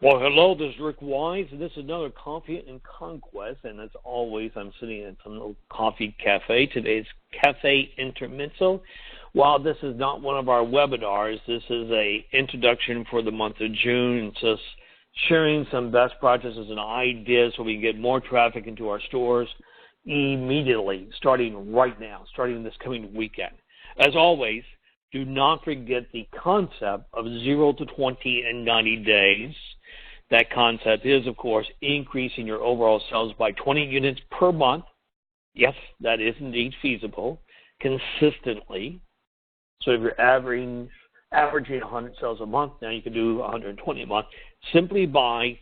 Well, hello, this is Rick Wise, and this is another Coffee and Conquest. And as always, I'm sitting at some little coffee cafe. Today's Cafe Intermezzo. While this is not one of our webinars, this is a introduction for the month of June. It's just sharing some best practices and ideas so we can get more traffic into our stores immediately, starting right now, starting this coming weekend. As always, do not forget the concept of 0 to 20 in 90 days. That concept is, of course, increasing your overall sales by 20 units per month. Yes, that is indeed feasible, consistently. So if you're averaging 100 sales a month, now you can do 120 a month simply by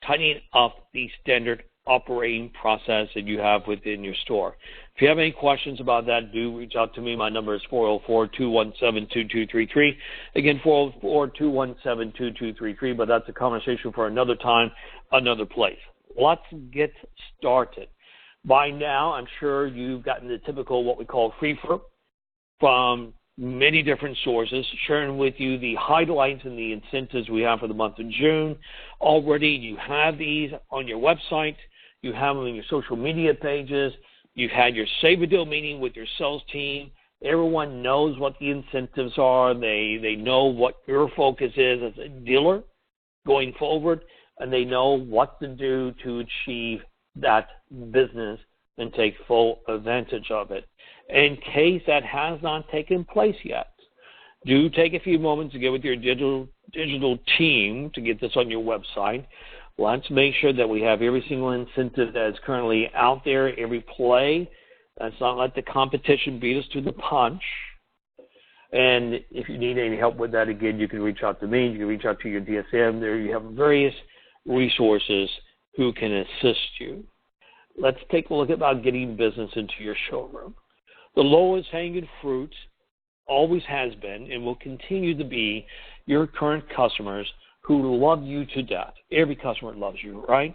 tightening up the standard operating process that you have within your store. If you have any questions about that, do reach out to me. My number is 404-217-2233. Again, 404-217-2233, but that's a conversation for another time, another place. Let's get started. By now, I'm sure you've gotten the typical what we call free-for from many different sources, sharing with you the highlights and the incentives we have for the month of June. Already, you have these on your website. You have them on your social media pages. You've had your Save a Deal meeting with your sales team. Everyone knows what the incentives are. They know what your focus is as a dealer going forward, and they know what to do to achieve that business and take full advantage of it. In case that has not taken place yet, do take a few moments to get with your digital team to get this on your website. Let's make sure that we have every single incentive that is currently out there, every play. Let's not let the competition beat us to the punch. And if you need any help with that, again, you can reach out to me. You can reach out to your DSM. There you have various resources who can assist you. Let's take a look about getting business into your showroom. The lowest hanging fruit always has been and will continue to be your current customers who love you to death. Every customer loves you, right?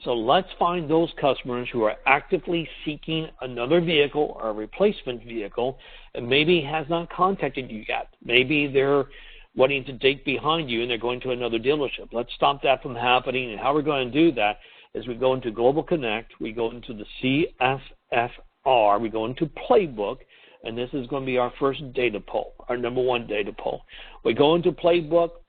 So let's find those customers who are actively seeking another vehicle or a replacement vehicle and maybe has not contacted you yet. Maybe they're wanting to date behind you and they're going to another dealership. Let's stop that from happening. And how we're going to do that is we go into Global Connect, we go into the CSFR, we go into Playbook, and this is going to be our first data poll, our number one data poll. We go into Playbook,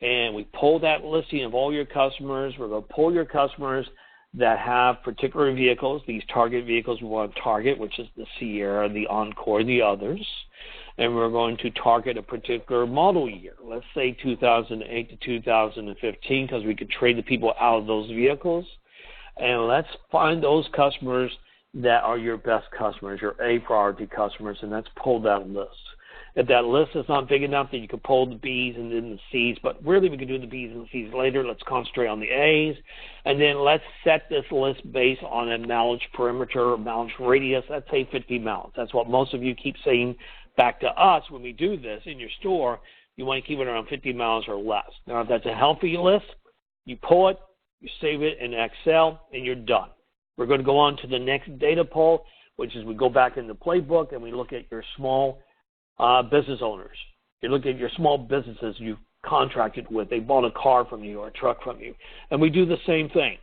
and we pull that listing of all your customers. We're going to pull your customers that have particular vehicles, these target vehicles we want to target, which is the Sierra, the Encore, the others. And we're going to target a particular model year, let's say 2008 to 2015, because we could trade the people out of those vehicles. And let's find those customers that are your best customers, your A priority customers, and let's pull that list. If that list is not big enough, then you can pull the B's and then the C's. But really, we can do the B's and the C's later. Let's concentrate on the A's. And then let's set this list based on a mileage perimeter or mileage radius. Let's say 50 miles. That's what most of you keep saying back to us when we do this in your store. You want to keep it around 50 miles or less. Now, if that's a healthy list, you pull it, you save it in Excel, and you're done. We're going to go on to the next data poll, which is we go back in the Playbook and we look at your small business owners. You look at your small businesses you've contracted with. They bought a car from you or a truck from you. And we do the same thing.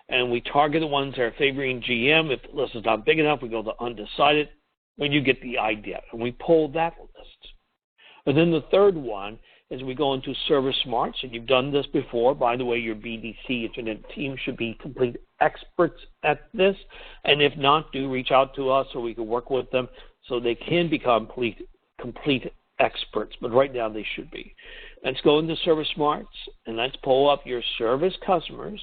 And we target the ones that are favoring GM. If the list is not big enough, we go to undecided. And you get the idea. And we pull that list. And then the third one is we go into Service Smarts. And you've done this before. By the way, your BDC Internet team should be complete experts at this. And if not, do reach out to us so we can work with them so they can become complete experts, but right now they should be. Let's go into Service Smarts and let's pull up your service customers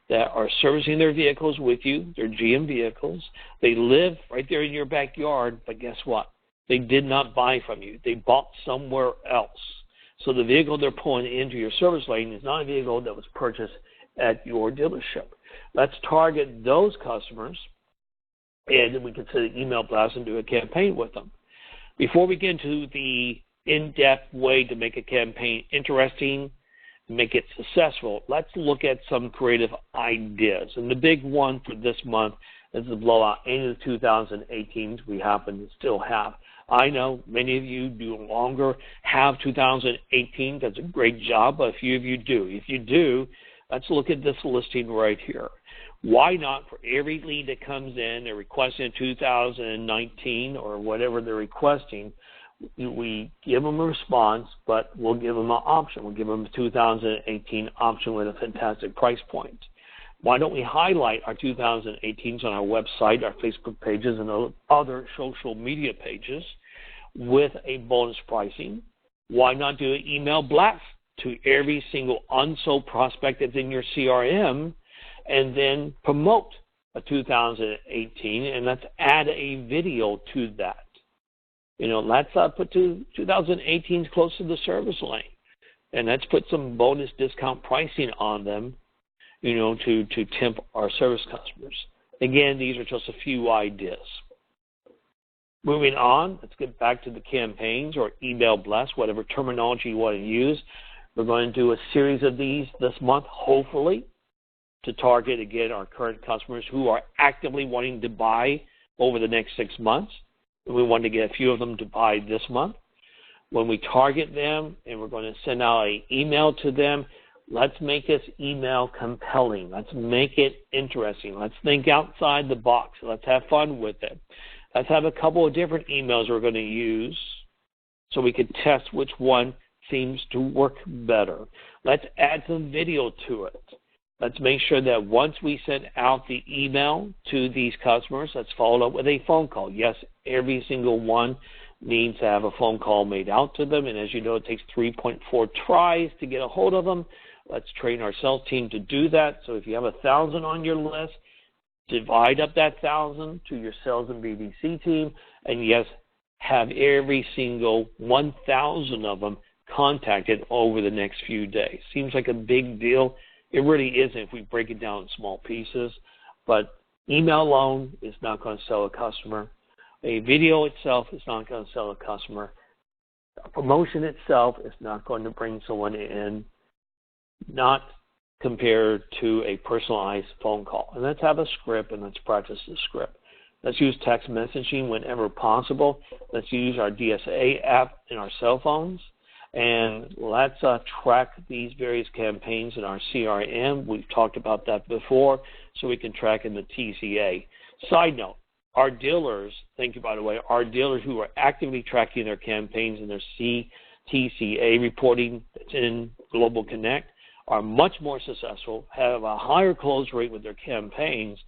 that are servicing their vehicles with you, their GM vehicles. They live right there in your backyard, but guess what? They did not buy from you. They bought somewhere else. So the vehicle they're pulling into your service lane is not a vehicle that was purchased at your dealership. Let's target those customers, and we can send an email blast and do a campaign with them. Before we get into the in-depth way to make a campaign interesting, make it successful, let's look at some creative ideas. And the big one for this month is to blow out any of the 2018s we happen to still have. I know many of you no longer have 2018. That's a great job, but a few of you do. If you do, Let's look at this listing right here. Why not, for every lead that comes in, they're requesting in 2019 or whatever they're requesting, we give them a response, but we'll give them an option. We'll give them a 2018 option with a fantastic price point. Why don't we highlight our 2018s on our website, our Facebook pages, and other social media pages with a bonus pricing? Why not do an email blast to every single unsold prospect that's in your CRM, and then promote a 2018, and let's add a video to that. Let's put 2018s close to the service lane, and let's put some bonus discount pricing on them, to tempt our service customers. Again, these are just a few ideas. Moving on, let's get back to the campaigns or email blast, whatever terminology you want to use. We're going to do a series of these this month, hopefully, to target, again, our current customers who are actively wanting to buy over the next 6 months. We want to get a few of them to buy this month. When we target them and we're going to send out an email to them, let's make this email compelling. Let's make it interesting. Let's think outside the box. Let's have fun with it. Let's have a couple of different emails we're going to use so we can test which one seems to work better. Let's add some video to it. Let's make sure that once we send out the email to these customers, let's follow up with a phone call. Yes, every single one needs to have a phone call made out to them, and as you know, it takes 3.4 tries to get a hold of them. Let's train our sales team to do that. So if you have 1,000 on your list, divide up that 1,000 to your sales and BDC team, and yes, have every single 1,000 of them contacted over the next few days. Seems like a big deal. It really isn't if we break it down in small pieces, but email alone is not going to sell a customer. A video itself is not going to sell a customer. A promotion itself is not going to bring someone in, not compared to a personalized phone call. And let's have a script, and let's practice the script. Let's use text messaging whenever possible. Let's use our DSA app in our cell phones. And let's track these various campaigns in our CRM. We've talked about that before, so we can track in the TCA. Side note, our dealers, thank you by the way, our dealers who are actively tracking their campaigns and their TCA reporting that's in Global Connect are much more successful, have a higher close rate with their campaigns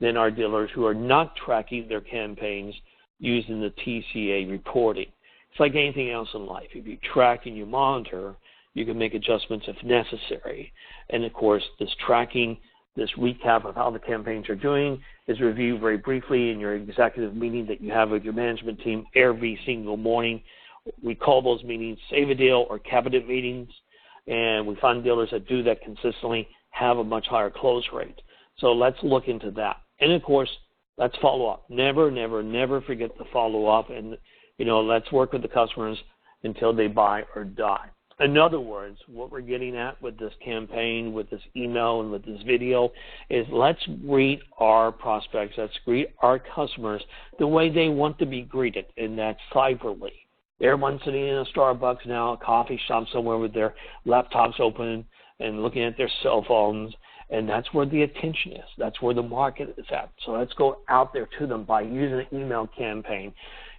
than our dealers who are not tracking their campaigns using the TCA reporting. It's like anything else in life. If you track and you monitor, you can make adjustments if necessary. And, of course, this tracking, this recap of how the campaigns are doing is reviewed very briefly in your executive meeting that you have with your management team every single morning. We call those meetings Save a Deal or Cabinet meetings, and we find dealers that do that consistently have a much higher close rate. So let's look into that. And, of course, let's follow up. Never, never, never forget to follow up, and let's work with the customers until they buy or die. In other words, what we're getting at with this campaign, with this email, and with this video is let's greet our prospects, let's greet our customers the way they want to be greeted, and that's cyberly. Everyone's sitting in a Starbucks now, a coffee shop somewhere with their laptops open and looking at their cell phones, and that's where the attention is. That's where the market is at. So let's go out there to them by using an email campaign,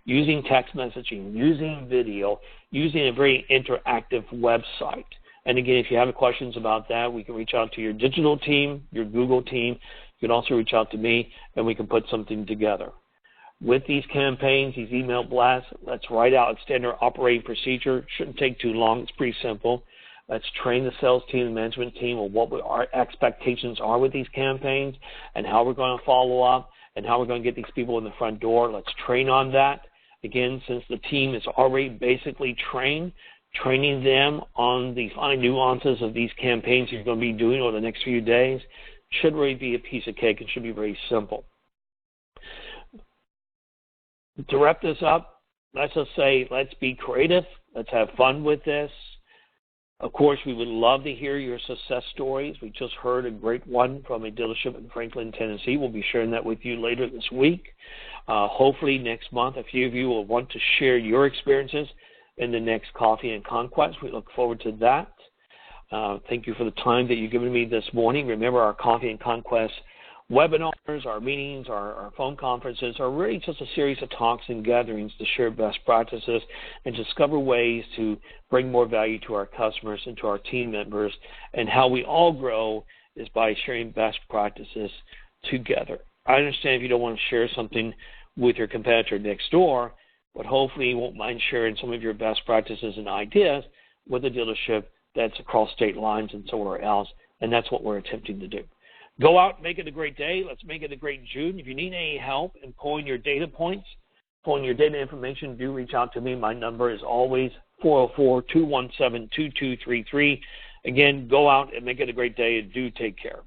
using text messaging, using video, using a very interactive website. And again, if you have questions about that, we can reach out to your digital team, your Google team. You can also reach out to me, and we can put something together. With these campaigns, these email blasts, let's write out a standard operating procedure. Shouldn't take too long. It's pretty simple. Let's train the sales team and management team on what our expectations are with these campaigns and how we're going to follow up and how we're going to get these people in the front door. Let's train on that. Again, since the team is already basically trained, training them on the fine nuances of these campaigns you're going to be doing over the next few days should really be a piece of cake. It should be very simple. To wrap this up, let's just say let's be creative. Let's have fun with this. Of course, we would love to hear your success stories. We just heard a great one from a dealership in Franklin, Tennessee. We'll be sharing that with you later this week. Hopefully next month, a few of you will want to share your experiences in the next Coffee and Conquest. We look forward to that. Thank you for the time that you've given me this morning. Remember, our Coffee and Conquest webinars, our meetings, our phone conferences are really just a series of talks and gatherings to share best practices and discover ways to bring more value to our customers and to our team members. And how we all grow is by sharing best practices together. I understand if you don't want to share something with your competitor next door, but hopefully you won't mind sharing some of your best practices and ideas with a dealership that's across state lines and somewhere else, and that's what we're attempting to do. Go out, make it a great day. Let's make it a great June. If you need any help in pulling your data points, pulling your data information, do reach out to me. My number is always 404-217-2233. Again, go out and make it a great day, and do take care.